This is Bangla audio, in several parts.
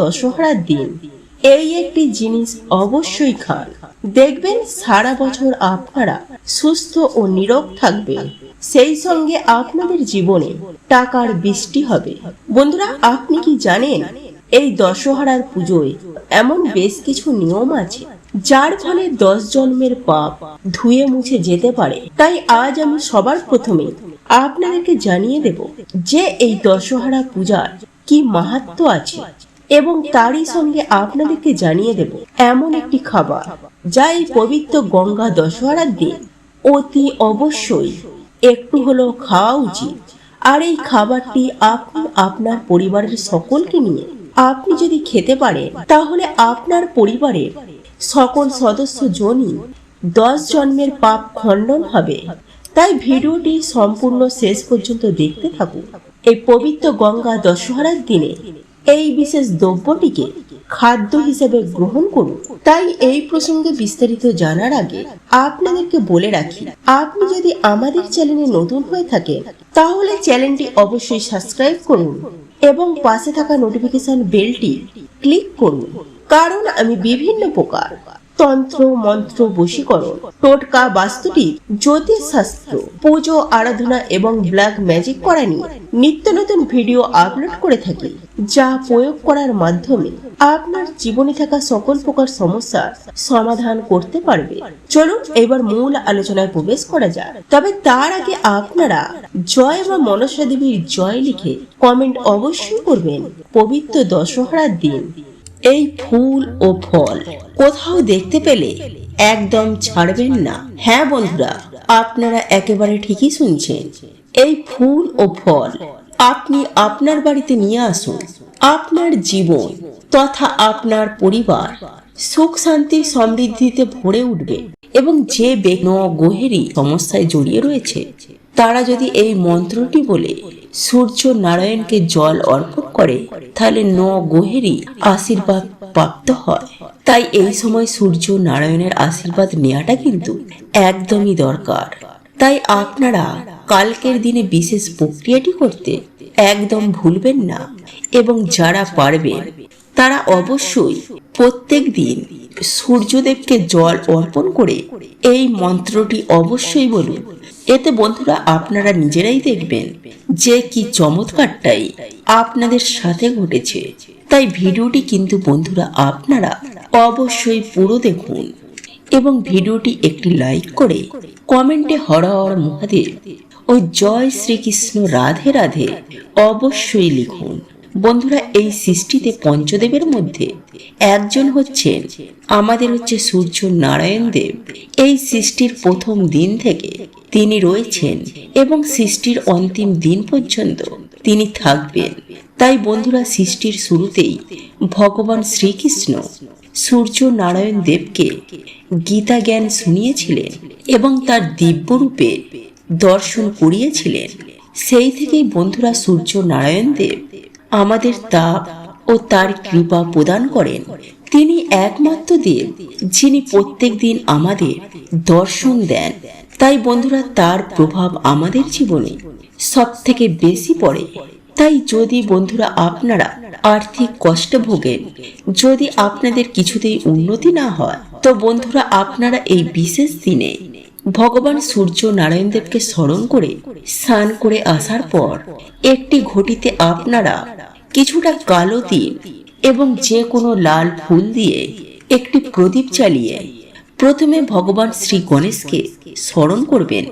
দশহরার দিন এই একটি জিনিস অবশ্যই খান, দেখবেন সারা বছর আপনারা সুস্থ ও নীরোগ থাকবেন, সেই সঙ্গে আপনাদের জীবনে টাকার বৃষ্টি হবে। বন্ধুরা, আপনি কি জানেন এই দশহরার পুজোয় এমন বেশ কিছু নিয়ম আছে যার ফলে 10 জন্মের পাপ ধুয়ে মুছে যেতে পারে। তাই আজ আমি সবার প্রথমে আপনাদেরকে জানিয়ে দেব যে এই দশহরা পূজার কি মাহাত্ম্য আছে, এবং তারই সঙ্গে আপনাদেরকে জানিয়ে দেব এমন একটি খাবার যা এই পবিত্র গঙ্গা দশহরার দিন অতি অবশ্যই একটু হলেও খাওয়া উচিত। আর এই খাবারটি আপনি আপনার পরিবারের সকলকে নিয়ে আপনি যদি খেতে পারেন, তাহলে আপনার পরিবারের সকল সদস্য জনই 10 জন্মের পাপ খণ্ডন হবে। তাই ভিডিওটি সম্পূর্ণ শেষ পর্যন্ত দেখতে থাকুন। এই পবিত্র গঙ্গা দশহরার দিনে এই বিশেষ দ্রব্যটিকে খাদ্য হিসেবে গ্রহণ করুন। তাই এই প্রসঙ্গে বিস্তারিত জানার আগে আপনাদেরকে বলে রাখি, আপনি যদি আমাদের চ্যানেলে নতুন হয়ে থাকেন তাহলে চ্যানেলটি অবশ্যই সাবস্ক্রাইব করুন এবং পাশে থাকা নোটিফিকেশন বেলটি ক্লিক করুন, কারণ আমি বিভিন্ন প্রকার তন্ত্র মন্ত্র, বশীকরণ, টোটকা, বাস্তুটি, জ্যোতিষ শাস্ত্র, পুজো আরাধনা এবং ব্ল্যাক ম্যাজিক করা নিয়ে নিত্য নতুন ভিডিও আপলোড করে থাকি, যা প্রয়োগ করার মাধ্যমে আপনার জীবনে থাকা সকল প্রকার সমস্যার সমাধান করতে পারবে। চলুন এবার মূল আলোচনায় প্রবেশ করা যাক। তবে তার আগে আপনারা জয় বা মনসা দেবীর জয় লিখে কমেন্ট অবশ্যই করবেন। পবিত্র দশহরার দিন এই ফুল ও ফল কোথাও দেখতে পেলে একদম ছাড়বেন না। হ্যাঁ বন্ধুরা, আপনারা একেবারে ঠিকই শুনছেন। এই ফুল ও ফল আপনি আপনার বাড়িতে নিয়ে আসুন। আপনার জীবন তথা আপনার পরিবার সুখ শান্তি সমৃদ্ধিতে ভরে উঠবে। এবং যে গহেরি সমস্যায় জড়িয়ে রয়েছে তারা যদি এই মন্ত্রটি বলে সূর্য নারায়ণকে জল অর্পণ করে, তাহলে গহেরি আশীর্বাদ প্রাপ্ত হয়। তাই এই সময় সূর্য নারায়ণের আশীর্বাদ নেওয়াটা কিন্তু একদমই দরকার। তাই আপনারা কালকের দিনে বিশেষ প্রক্রিয়াটি করতে একদম ভুলবেন না। এবং যারা পারবেন তারা অবশ্যই প্রত্যেক দিন সূর্যদেবকে জল অর্পণ করে এই মন্ত্রটি অবশ্যই বলুন। এতে বন্ধুরা আপনারা নিজেরাই দেখবেন যে কি চমৎকারটাই আপনাদের সাথে ঘটেছে। তাই ভিডিওটি কিন্তু বন্ধুরা আপনারা অবশ্যই পুরো দেখুন এবং ভিডিওটি একটি লাইক করে কমেন্টে হর হর মহাদেব ও জয় শ্রীকৃষ্ণ রাধে রাধে অবশ্যই লিখুন। বন্ধুরা, এই সৃষ্টিতে পঞ্চদেবের মধ্যে একজন হচ্ছেন আমাদের সূর্য নারায়ণ দেব। এই সৃষ্টির প্রথম দিন থেকে তিনি রয়েছেন এবং সৃষ্টির অন্তিম দিন পর্যন্ত তিনি থাকবেন। তাই বন্ধুরা, সৃষ্টির শুরুতেই ভগবান শ্রীকৃষ্ণ সূর্য নারায়ণ দেবকে গীতা জ্ঞান শুনিয়েছিলেন এবং তার দিব্য রূপে দর্শন করিয়েছিলেন। সেই থেকেই বন্ধুরা সূর্য নারায়ণ দেব আমাদের তাপ ও তার কৃপা প্রদান করেন। তিনি একমাত্র দেব যিনি প্রত্যেক দিন আমাদের দর্শন দেন। তাই বন্ধুরা, তার প্রভাব আমাদের জীবনে সব থেকে বেশি পড়ে। তাই যদি বন্ধুরা আপনারা আর্থিক কষ্ট ভোগেন, যদি আপনাদের কিছুতেই উন্নতি না হয়, তো বন্ধুরা আপনারা এই বিশেষ দিনে ভগবান সূর্য নারায়ণ দেবকে স্মরণ করে স্নান করে আসার পর একটি ঘটিতে আপনারা কিছুটা কালো তিল এবং যে কোনো লাল ফুল দিয়ে একটি প্রদীপ জ্বালিয়ে প্রথমে ভগবান শ্রী গণেশকে স্মরণ করবেন।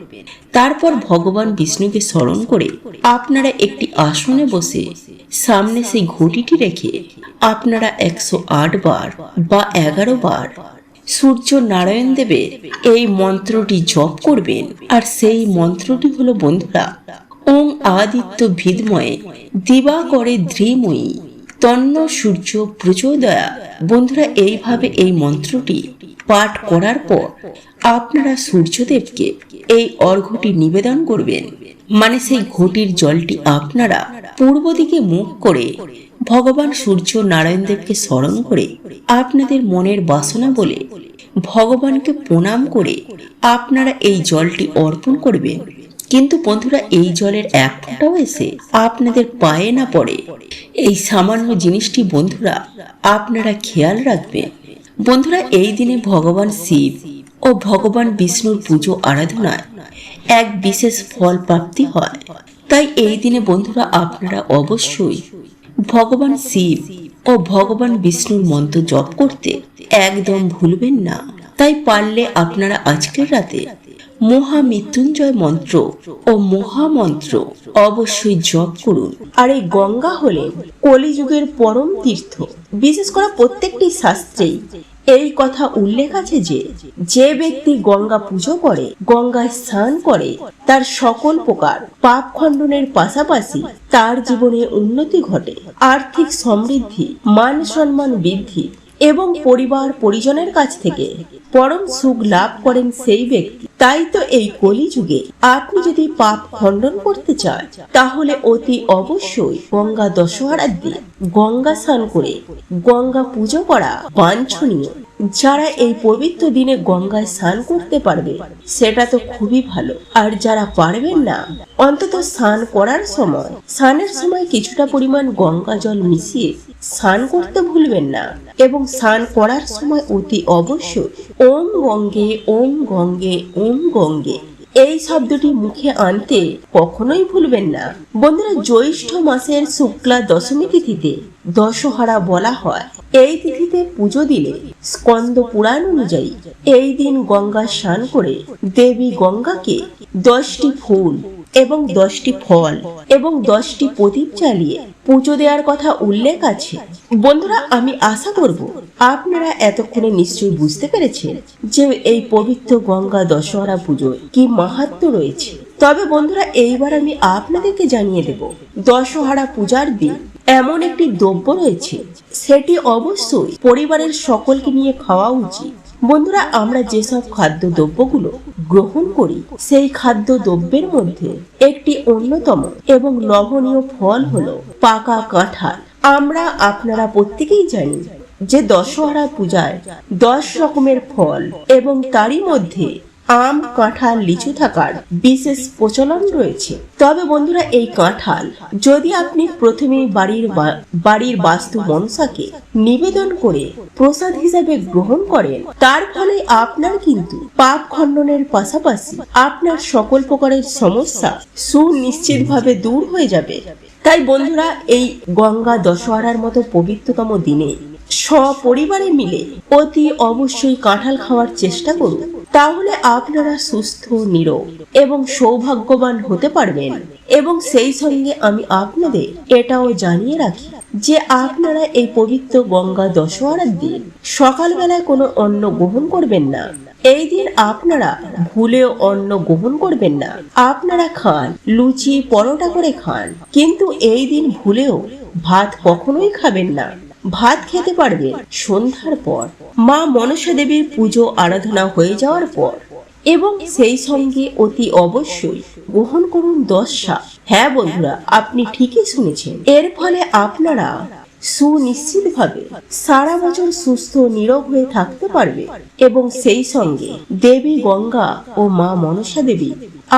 তারপর ভগবান বিষ্ণুকে স্মরণ করে আপনারা একটি আসনে বসে সামনে সেই ঘটিটি রেখে আপনারা 108 বার বা 11 বার সূর্য নারায়ণ দেবের এই মন্ত্রটি জপ করবেন। আর সেই মন্ত্রটি হলো বন্ধুরা, ওং আদিত্য ভিদময়ে দিবাকরে ধীমহি তন্ন সূর্য প্রচোদয়া। বন্ধুরা, এইভাবে এই মন্ত্রটি পাঠ করার পর আপনারা সূর্যদেবকে এই অর্ঘ্যটি নিবেদন করবেন। মানে সেই ঘটির জলটি আপনারা পূর্ব দিকে মুখ করে ভগবান সূর্য নারায়ণ দেবকে স্মরণ করে আপনাদের মনের বাসনা বলে ভগবানকে প্রণাম করে আপনারা এই জলটি অর্পণ করবেন। কিন্তু বন্ধুরা এই জলের এক ফোঁটাও এসে আপনাদের পায়ে না পড়ে, এই সামান্য জিনিসটি বন্ধুরা আপনারা খেয়াল রাখবেন। বন্ধুরা এই দিনে ভগবান শিব ও ভগবান বিষ্ণুর পুজো আরাধনায় এক বিশেষ ফল প্রাপ্তি হয়। তাই এই দিনে বন্ধুরা আপনারা অবশ্যই ভগবান শিব ও ভগবান বিষ্ণুর মন্ত্র জপ করতে একদম ভুলবেন না। তাই পারলে আপনারা আজকের রাতে মহামৃত্যুঞ্জয় মন্ত্র ও মহামন্ত্র অবশ্যই জপ করুন। আর এই গঙ্গা হলেন কলিযুগের পরম তীর্থ। বিশেষ করে প্রত্যেকটি শাস্ত্রেই এই কথা উল্লেখ আছে যে যে ব্যক্তি গঙ্গা পুজো করে, গঙ্গায় স্নান করে, তার সকল প্রকার পাপ খণ্ডনের পাশাপাশি তার জীবনে উন্নতি ঘটে, আর্থিক সমৃদ্ধি, মান সম্মান বৃদ্ধি এবং পরিবার পরিজনের কাছ থেকে পরম সুখ লাভ করেন সেই ব্যক্তি। তাই তো এই কলিযুগে আপনি যদি পাপ খণ্ডন করতে চান তাহলে অতি অবশ্যই গঙ্গা দশহরার দিন গঙ্গা স্নান করে গঙ্গা পুজো করা বাঞ্ছনীয়। যারা এই পবিত্র দিনে গঙ্গায় স্নান করতে পারবে সেটা তো খুবই ভালো, আর যারা পারবেন না অন্তত স্নান করার সময় স্নানের সময় কিছুটা পরিমাণ গঙ্গা জল মিশিয়ে স্নান করতে ভুলবেন না। এবং স্নান করার সময় অতি অবশ্যই ওম গঙ্গে ওম গঙ্গে ওম গঙ্গে এই শব্দটি মুখে আনতে কখনোই ভুলবেন না। বন্ধুরা জ্যৈষ্ঠ মাসের শুক্লা দশমী তিথিতে দশহরা বলা হয়। এই তিথিতে পুজো দিলে স্কন্দ পুরাণ অনুযায়ী এই দিন গঙ্গা স্নান করে দেবী গঙ্গাকে 10টি ফুল এবং 10টি ফল এবং 10টি প্রদীপ জ্বালিয়ে পুজো দেওয়ার কথা উল্লেখ আছে। বন্ধুরা আমি আশা করব আপনারা এতক্ষণে নিশ্চয়ই বুঝতে পেরেছেন যে এই পবিত্র গঙ্গা দশহরা পুজোর কি মাহাত্ম্য রয়েছে। তবে বন্ধুরা এইবার আমি আপনাদেরকে জানিয়ে দেব দশহরা পূজার দিন এমন একটি দ্রব্য রয়েছে, সেটি অবশ্যই পরিবারের সকলকে নিয়ে খাওয়া উচিত। বন্ধুরা আমরা যেসব খাদ্য দ্রব্যগুলো গ্রহণ করি সেই খাদ্য দ্রব্যের মধ্যে একটি অন্যতম এবং লোভনীয় ফল হলো পাকা কাঁঠাল। আমরা আপনারা প্রত্যেকেই জানি যে দশহরা পূজায় 10 রকমের ফল এবং তারই মধ্যে আম, কাঁঠাল, লিচু থাকার বিশেষ প্রচলন রয়েছে। তবে বন্ধুরা এই কাঁঠাল যদি আপনি প্রথমে বাড়ির বাস্তু মনসাকে নিবেদন করে প্রসাদ হিসেবে গ্রহণ করেন, তার ফলে আপনার কিন্তু পাপ খণ্ডনের পাশাপাশি আপনার সকল প্রকারের সমস্যা সুনিশ্চিতভাবে দূর হয়ে যাবে। তাই বন্ধুরা এই গঙ্গা দশহরার মতো পবিত্রতম দিনে সপরিবারে মিলে অতি অবশ্যই কাঁঠাল খাওয়ার চেষ্টা করুন। তাহলে আপনারা সুস্থ, নিরোগ এবং সৌভাগ্যবান হতে পারবেন। এবং সেই সঙ্গে আমি আপনাদের এটাও জানিয়ে রাখি যে আপনারা এই পবিত্র গঙ্গা দশহরার দিন সকালবেলায় কোনো অন্ন গ্রহণ করবেন না। এই দিন আপনারা ভুলেও অন্ন গ্রহণ করবেন না। আপনারা খান লুচি পরোটা করে খান, কিন্তু এই দিন ভুলেও ভাত কখনোই খাবেন না। ভাত খেতে পারবেন সন্ধ্যার পর, মা মনসা দেবীর পুজো আরাধনা হয়ে যাওয়ার পর, এবং সেই সঙ্গে অতি অবশ্যই গ্রহণ করুন 10 শাক। হ্যাঁ বন্ধুরা আপনি ঠিকই শুনেছেন। এর ফলে আপনারা সুনিশ্চিতভাবে সারা বছর সুস্থ নিরোগ হয়ে থাকতে পারবে এবং সেই সঙ্গে দেবী গঙ্গা ও মা মনসা দেবী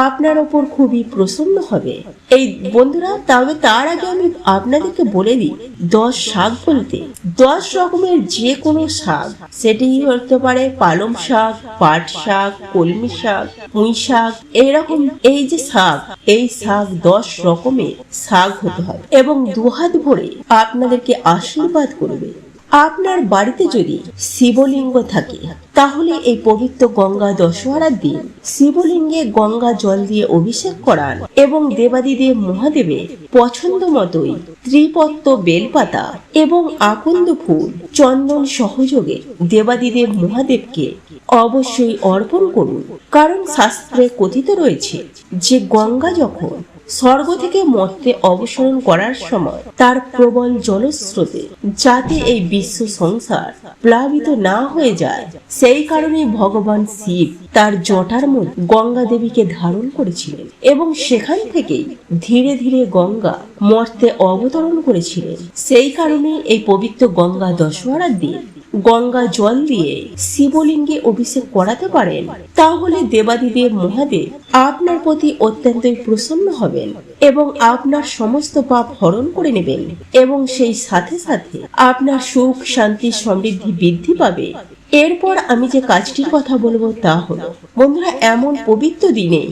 আপনার ওপর খুবই প্রসন্ন হবে। এই বন্ধুরা তবে তার আগে আমি আপনাদেরকে বলে দিই 10 শাক বলতে 10 রকমের যে কোনো শাক, সেটি হতে পারে পালং শাক, পাট শাক, কলমি শাক, পুঁই শাক, এইরকম এই যে শাক, এই শাক 10 রকমের শাক হতে হবে এবং 2 হাত ভরে আপনাদেরকে আশীর্বাদ করবে। আপনার বাড়িতে যদি শিবলিঙ্গ থাকে তাহলে এই পবিত্র গঙ্গা দশহরার দিন শিবলিঙ্গে গঙ্গা জল দিয়ে অভিষেক করান এবং দেবাদিদেব মহাদেবের পছন্দ মতোই ত্রিপত্র বেলপাতা এবং আকন্দ ফুল চন্দন সহযোগে দেবাদিদেব মহাদেবকে অবশ্যই অর্পণ করুন। কারণ শাস্ত্রে কথিত রয়েছে যে গঙ্গা যখন স্বর্গ থেকে মর্তে অবসরণ করার সময় তার প্রবল জলস্রোতে যাতে এই বিশ্ব সংসার প্লাবিত না হয়ে যায়, সেই কারণে ভগবান শিব তার জটার মধ্যে গঙ্গা দেবীকে ধারণ করেছিলেন এবং সেখান থেকেই ধীরে ধীরে গঙ্গা মর্তে অবতরণ করেছিলেন। সেই কারণে এই পবিত্র গঙ্গা দশহরার দিন গঙ্গা জল দিয়ে শিবলিঙ্গে অভিষেক করাতে পারেন, তাহলে দেবাদিদেব মহাদেব আপনার প্রতি অত্যন্তই প্রসন্ন হবেন এবং আপনার সমস্ত পাপ হরণ করে নেবেন এবং সেই সাথে সাথে আপনার সুখ শান্তি সমৃদ্ধি বৃদ্ধি পাবে। এরপর আমি যে কাজটির কথা বলবো তা হলো, বন্ধুরা, এমন পবিত্র দিনে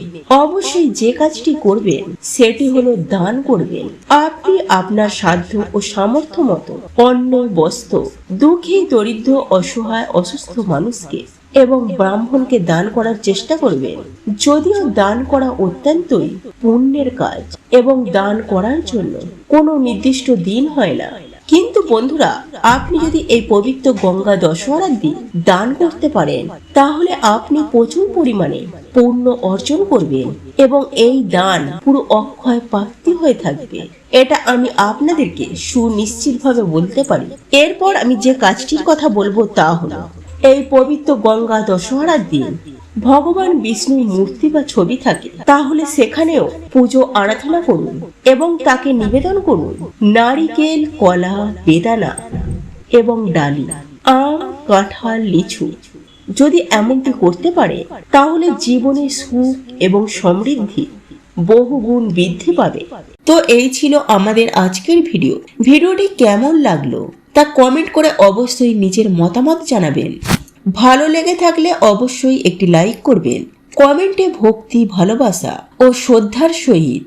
অবশ্যই যে কাজটি করবেন সেটি হলো দান করবেন। আপনি আপনার সাধ্য ও সামর্থ্য মতো অন্ন বস্ত্র দুঃখী দরিদ্র অসহায় অসুস্থ মানুষকে এবং ব্রাহ্মণকে দান করার চেষ্টা করবেন। যদিও দান করা অত্যন্তই পুণ্যের কাজ এবং দান করার জন্য কোনো নির্দিষ্ট দিন হয় না, কিন্তু বন্ধুরা, আপনি যদি এই পবিত্র গঙ্গা দশহরার দিন দান করতে পারেন তাহলে আপনি প্রচুর পরিমাণে পুণ্য অর্জন করবেন এবং এই দান পুরো অক্ষয় প্রাপ্তি হয়ে থাকবে। এটা আমি আপনাদেরকে সুনিশ্চিতভাবে বলতে পারি। এরপর আমি যে কাজটির কথা বলবো তা হলো, এই পবিত্র গঙ্গা দশহরার দিন ভগবান বিষ্ণুর মূর্তি বা ছবি থাকে তাহলে সেখানেও পুজো আরাধনা করুন এবং তাকে নিবেদন করুন নারিকেল, কলা, বেদানা এবং ডালি, আম, কাঁঠাল, লিচু। যদি এমনটি করতে পারে তাহলে জীবনে সুখ এবং সমৃদ্ধি বহুগুণ বৃদ্ধি পাবে। তো এই ছিল আমাদের আজকের ভিডিও। ভিডিওটি কেমন লাগলো তা কমেন্ট করে অবশ্যই নিজের মতামত জানাবেন। ভালো লেগে থাকলে অবশ্যই একটি লাইক করবেন। কমেন্টে ভক্তি, ভালোবাসা ও শ্রদ্ধার সহিত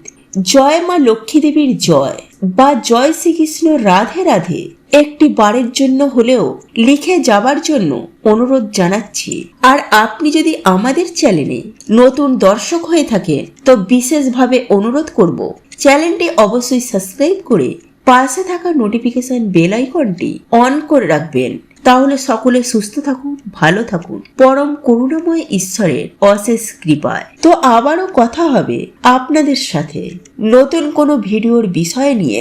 জয় মা লক্ষ্মী দেবীর জয় বা জয় শ্রীকৃষ্ণ রাধে রাধে একটি বারের জন্য হলেও লিখে যাবার জন্য অনুরোধ জানাচ্ছি। আর আপনি যদি আমাদের চ্যানেলে নতুন দর্শক হয়ে থাকেন তো বিশেষভাবে অনুরোধ করব চ্যানেলটি অবশ্যই সাবস্ক্রাইব করে পাশে থাকা নোটিফিকেশন বেল আইকনটি অন করে রাখবেন। তাহলে সকলে সুস্থ থাকুন, ভালো থাকুন পরম করুণাময় ঈশ্বরের অশেষ কৃপায়। তো আবারও কথা হবে আপনাদের সাথে নতুন কোনো ভিডিওর বিষয় নিয়ে।